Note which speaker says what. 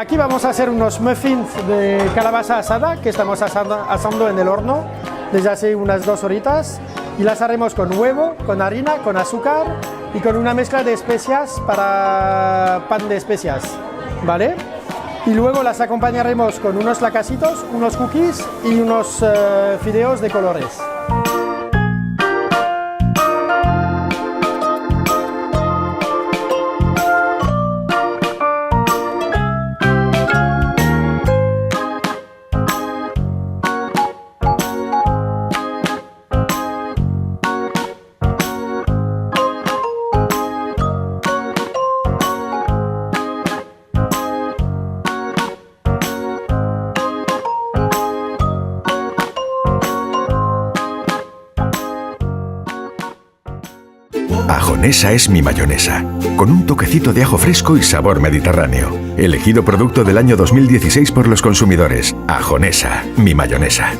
Speaker 1: Aquí vamos a hacer unos muffins de calabaza asada que estamos asando en el horno desde hace unas 2 horitas, y las haremos con huevo, con harina, con azúcar y con una mezcla de especias para pan de especias, ¿vale? Y luego las acompañaremos con unos lacasitos, unos cookies y unos fideos de colores.
Speaker 2: Ajonesa es mi mayonesa, con un toquecito de ajo fresco y sabor mediterráneo. Elegido producto del año 2016 por los consumidores. Ajonesa, mi mayonesa.